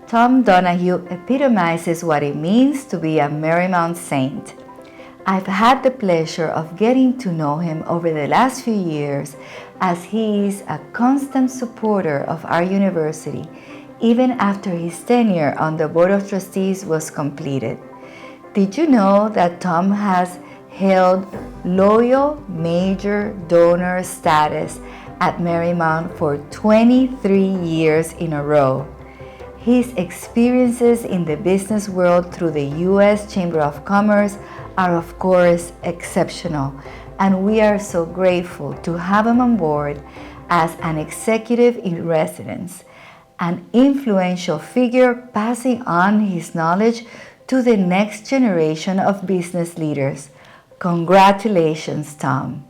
Tom Donahue epitomizes what it means to be a Marymount Saint. I've had the pleasure of getting to know him over the last few years, as he is a constant supporter of our university, even after his tenure on the Board of Trustees was completed. Did you know that Tom has held loyal major donor status at Marymount for 23 years in a row? His experiences in the business world through the U.S. Chamber of Commerce are of course exceptional, and we are so grateful to have him on board as an executive in residence, an influential figure passing on his knowledge to the next generation of business leaders. Congratulations, Tom.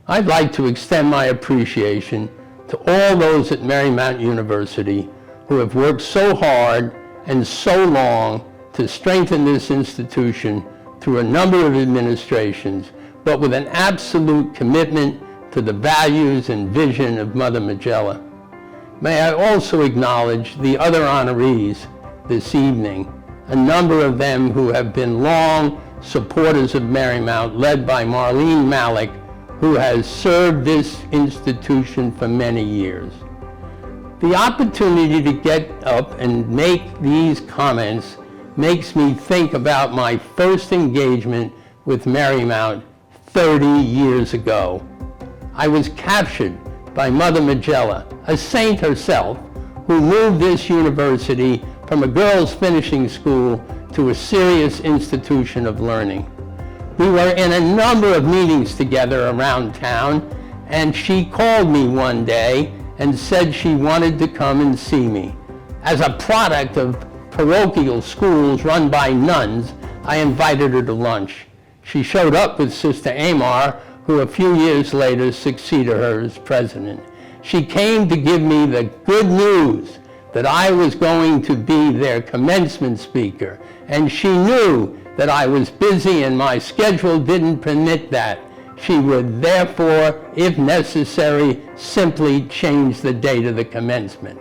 I'd like to extend my appreciation to all those at Marymount University who have worked so hard and so long to strengthen this institution through a number of administrations, but with an absolute commitment to the values and vision of Mother Majella. May I also acknowledge the other honorees this evening, a number of them who have been long supporters of Marymount, led by Marlene Malik, who has served this institution for many years. The opportunity to get up and make these comments makes me think about my first engagement with Marymount 30 years ago. I was captured by Mother Majella, a saint herself, who moved this university from a girls' finishing school to a serious institution of learning. We were in a number of meetings together around town, and she called me one day and said she wanted to come and see me. As a product of parochial schools run by nuns, I invited her to lunch. She showed up with Sister Amar, who a few years later succeeded her as president. She came to give me the good news that I was going to be their commencement speaker, and she knew that I was busy and my schedule didn't permit that. She would therefore, if necessary, simply change the date of the commencement.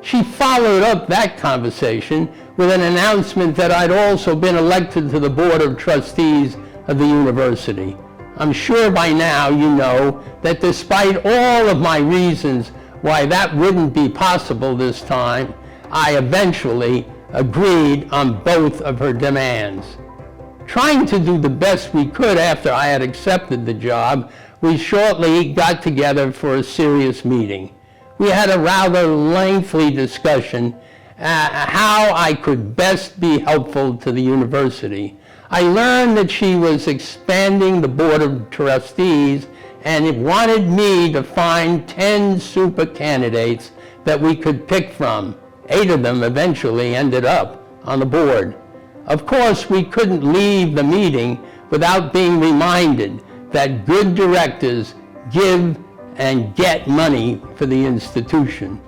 She followed up that conversation with an announcement that I'd also been elected to the Board of Trustees of the university. I'm sure by now you know that despite all of my reasons why that wouldn't be possible this time, I eventually agreed on both of her demands. Trying to do the best we could after I had accepted the job, we shortly got together for a serious meeting. We had a rather lengthy discussion how I could best be helpful to the university. I learned that she was expanding the Board of Trustees and it wanted me to find 10 super candidates that we could pick from. 8 of them eventually ended up on the board. Of course, we couldn't leave the meeting without being reminded that good directors give and get money for the institution.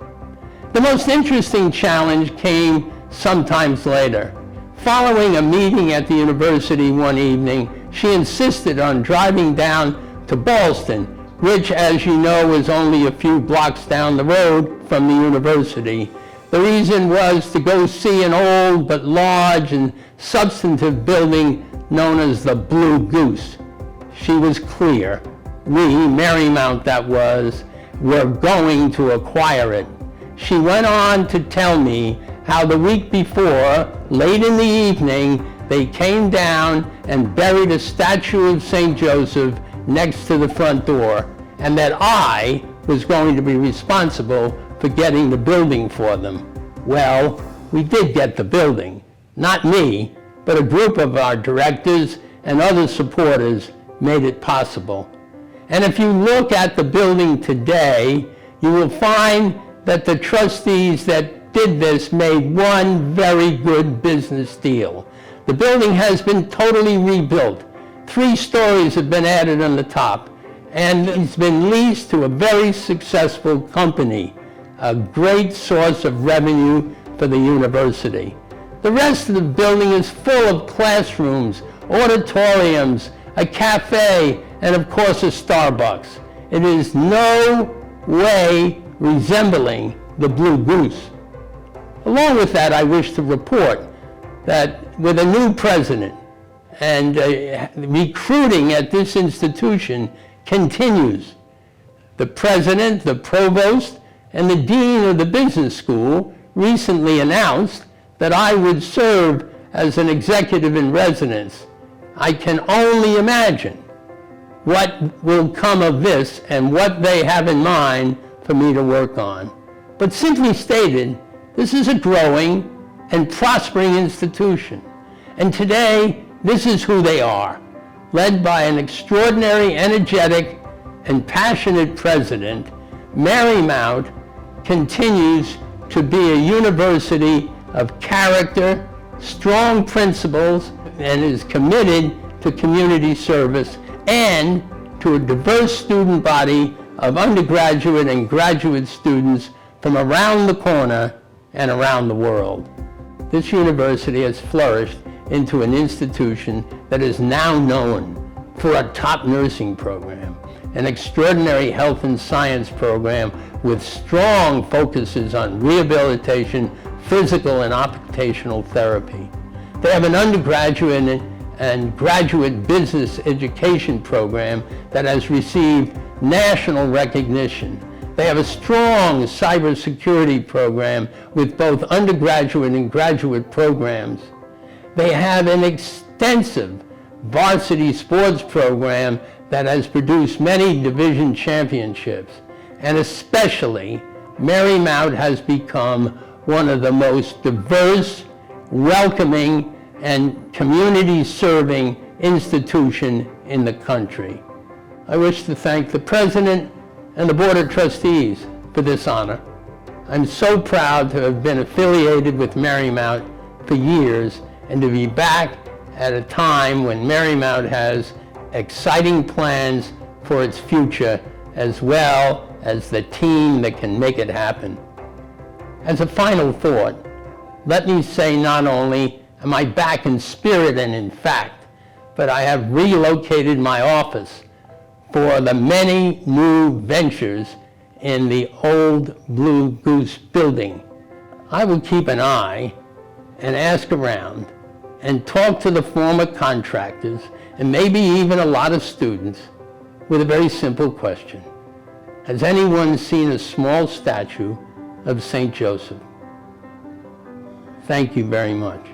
The most interesting challenge came sometimes later. Following a meeting at the university one evening, she insisted on driving down to Ballston, which, as you know, is only a few blocks down the road from the university. The reason was to go see an old but large and substantive building known as the Blue Goose. She was clear. We, Marymount that was, were going to acquire it. She went on to tell me how the week before, late in the evening, they came down and buried a statue of St. Joseph next to the front door, and that I was going to be responsible for getting the building for them. Well, we did get the building. Not me, but a group of our directors and other supporters made it possible. And if you look at the building today, you will find that the trustees that did this made one very good business deal. The building has been totally rebuilt. 3 stories have been added on the top, and it's been leased to a very successful company, a great source of revenue for the university. The rest of the building is full of classrooms, auditoriums, a cafe, and of course a Starbucks. It is no way resembling the Blue Goose. Along with that, I wish to report that with a new president and recruiting at this institution continues. The president, the provost, and the dean of the business school recently announced that I would serve as an executive in residence. I can only imagine what will come of this and what they have in mind for me to work on. But simply stated, this is a growing and prospering institution. And today, this is who they are, led by an extraordinary, energetic, and passionate president. Marymount continues to be a university of character, strong principles, and is committed to community service and to a diverse student body of undergraduate and graduate students from around the corner and around the world. This university has flourished into an institution that is now known for a top nursing program, an extraordinary health and science program with strong focuses on rehabilitation, physical and occupational therapy. They have an undergraduate and graduate business education program that has received national recognition. They have a strong cybersecurity program with both undergraduate and graduate programs. They have an extensive varsity sports program that has produced many division championships. And especially, Marymount has become one of the most diverse, welcoming, and community-serving institution in the country. I wish to thank the President and the Board of Trustees for this honor. I'm so proud to have been affiliated with Marymount for years and to be back at a time when Marymount has exciting plans for its future, as well as the team that can make it happen. As a final thought, let me say not only am I back in spirit and in fact, but I have relocated my office for the many new ventures in the old Blue Goose building. I will keep an eye and ask around and talk to the former contractors and maybe even a lot of students with a very simple question. Has anyone seen a small statue of St. Joseph? Thank you very much.